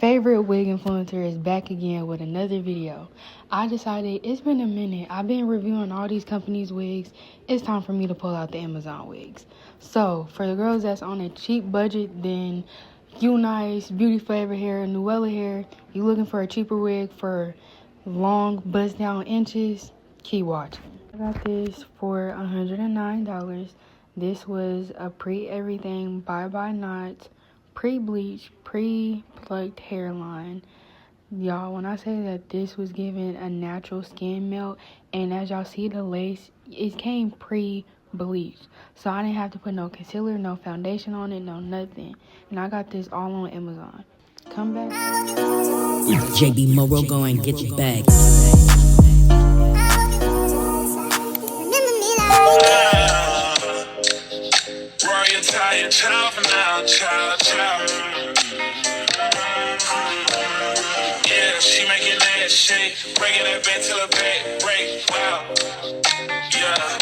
favorite wig influencer is back again with another video. I decided it's been a minute. I've been reviewing all these companies' wigs. It's time for me to pull out the Amazon wigs. So for the girls that's on a cheap budget, then you nice, beauty flavor hair, Nuella hair, you looking for a cheaper wig for long bust down inches, keep watching. I got this for $109. This was a pre-everything, bye-bye knots, pre-bleach, pre-plucked hairline. Y'all, when I say that this was given a natural skin melt, and as y'all see the lace, it came pre-bleached. So I didn't have to put no concealer, no foundation on it, no nothing. And I got this all on Amazon. Come back. JB Morrow, go and get your bag. Child for now, child. Yeah, she making that shake, breaking that bed till her back break. Wow, yeah.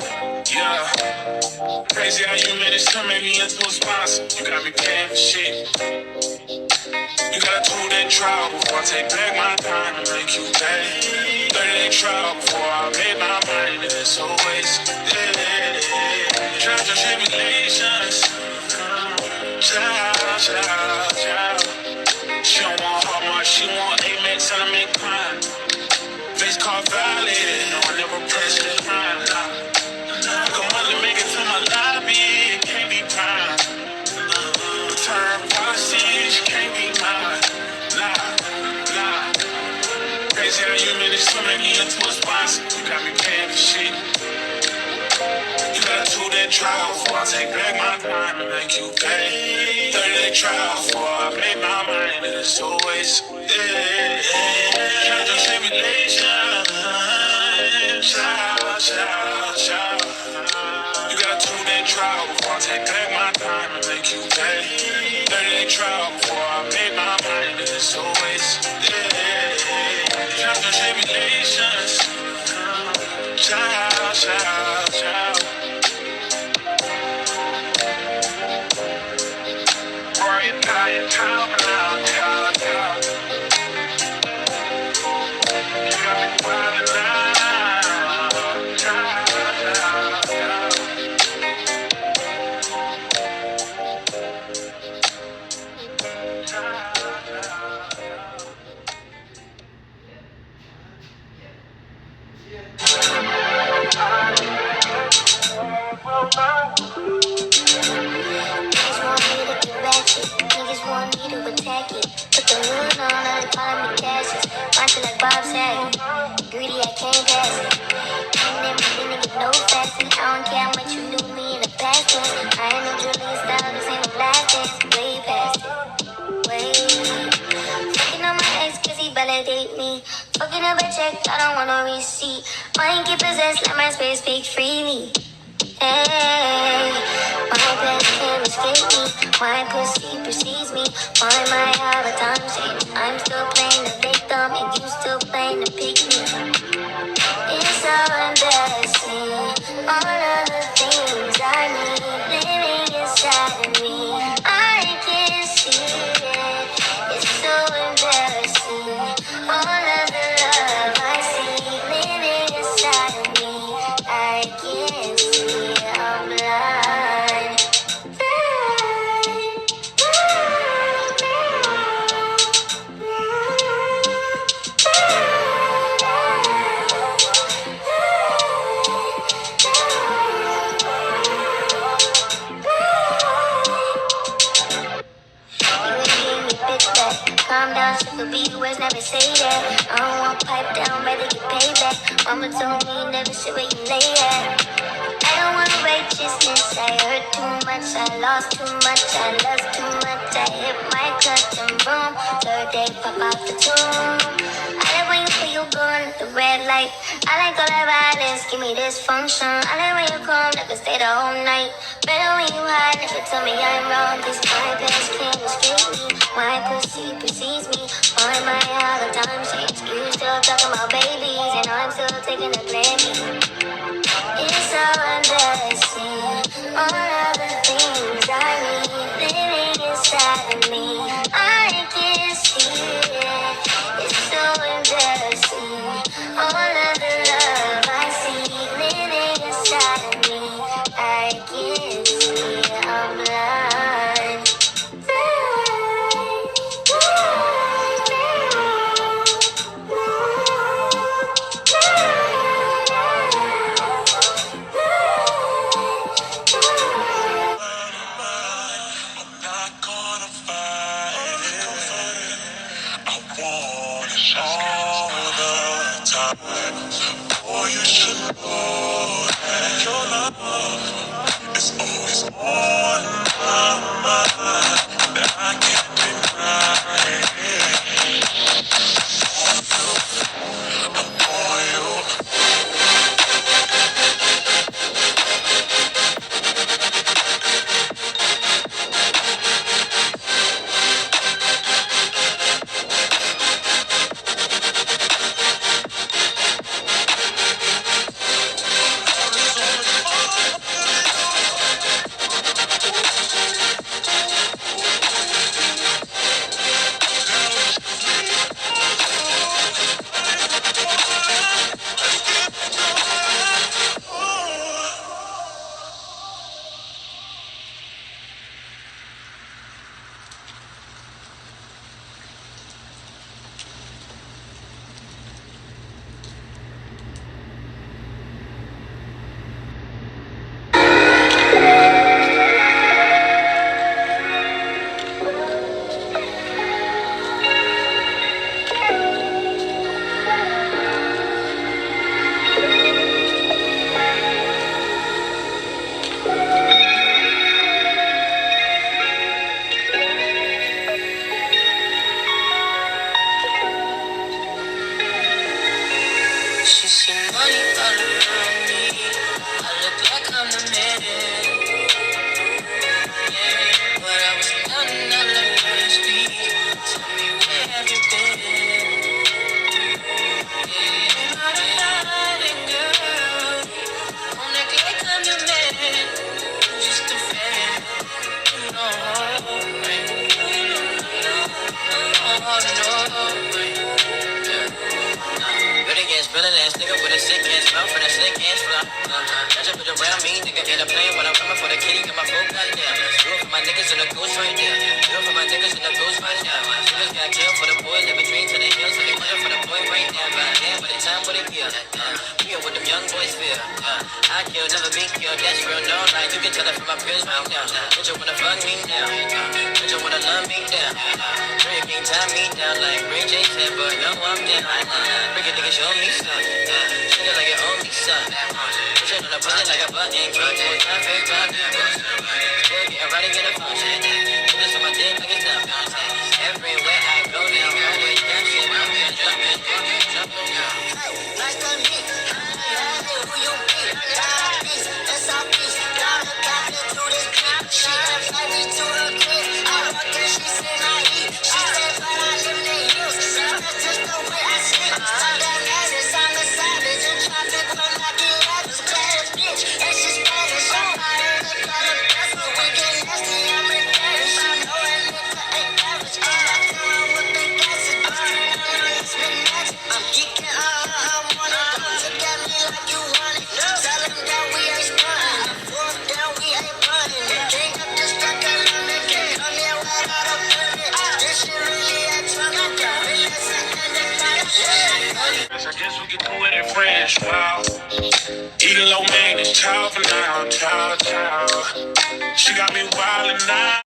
Crazy how you managed to make me into a sponsor. You got me paying for shit. You got a 2-day trial before I take back my time and make you pay. 30-day trial before I made my mind, and it's always trials and tribulations. Child. She don't want hard mark, she want Amex and I make crime. Face card valid, no one ever pressed it crime. I can only make it to my lobby, it can't be prime. Return policies, can't be mine. Nah. Crazy how you managed to make me into a sponsor. You got me paying for shit. You got a 2-day trial before I take back my time and make you pay. 30-day trial before I make my mind, and it's always trials and tribulations. Child. You got a 2-day trial before I take back my time and make you pay. 30-day trial before I make my mind, and it's always trials and tribulations. Child. Child. You got me wildin' now. Child. Niggas want me to attack it. Put the hood on, I call me cashes. Marching like Bob Saget. Greedy, I can't pass it. Ain't everything to get no faster. I don't care how much you knew me in the past tense. I ain't no Julian style, this ain't no last dance. Way past it. Fucking on my ex cause he validate me. Fucking up a check, I don't want no receipt. Mind get possessed, let my space speak freely. Hey, my best can't escape me. My pussy precedes me. Why my all the time change? I'm still playing the victim and you still playing the pick me. It's so embarrassing. All of the things I need living inside of me. I can't see it. It's so embarrassing. All of the love I see living inside of me. I can't see it. I'm blind. Calm down, super be words, never say that. I don't want pipe down, rather get payback. Mama told me never sit where you lay at. I don't want righteousness, I hurt too much, I lost too much, I lost too much. I hit my custom room, 3rd day pop out the tomb. I like when you put your gun, the red light. I like all that violence, give me dysfunction. I like when you come, never stay the whole night. Better when you hide, never tell me I'm wrong, cause my past can't escape me. My pussy precedes me. Why my all the time change? You still talking about babies, and I'm still taking the blame. It's so embarrassing. All of the things I need living inside of me. I can't see Boy, you should know that your love is always on my mind. That I can't deny. For you. She see money all around me. I look like I'm the man. Yeah, but I was counting on the first beat. Tell me where have you been? Yeah, you're not a fighting girl. Don't act like I'm your man. I'm just a fan. You know, Good against villain ass nigga with a sick ass mouth and a slick ass fly. Catch up with around me, nigga in a plane when I'm coming for the kitty, got my phone gun down. Do it for my niggas in the ghost right there. Do it for my niggas in the ghost right now. Niggas got killed for the boy, never dreamed to the hills, so they waiting for the boy right now. But damn, by the time what it feel, we are what them young boys feel. I kill, never be killed, that's real, no lie. You can tell it from my pills right now. Bitch, you wanna fuck me now. Bitch, you wanna love me down. Sure you can't tie me down like Ray J said, but no, I'm down. Break a nigga, show me something. Treat it like you owe me something. Push it on the pussy like a button. Keep more time, fake time. Still getting ready in the function. Put this on my dick like it's nothing. Everywhere I go, they always got shit. I'm jumping. Nice to meet you. Who you be? That's our piece. Gotta got me to this beat. She invite me to her crib. I walked in, she said I eat. She said, but I live in the hills. That's just the way I sleep. I'm that madness, I'm a savage. In traffic when I get lavish. Bad bitch, and she's Spanish. I'm fire, they got a best, but we get nasty. I'm in Paris. I know a nigga ain't average. I'm not down with the gas. It's been magic. I'm geeking out, I wanna go. Look at me like you want it. Tell them that we ain't stunning. Fourth down, we ain't running. King up the struck, I love it. Come here without a permit. This shit really a trauma. Relax and then I guess we can do it in French, wow. Eating low maintenance, child for now, child. She got me wildin' now.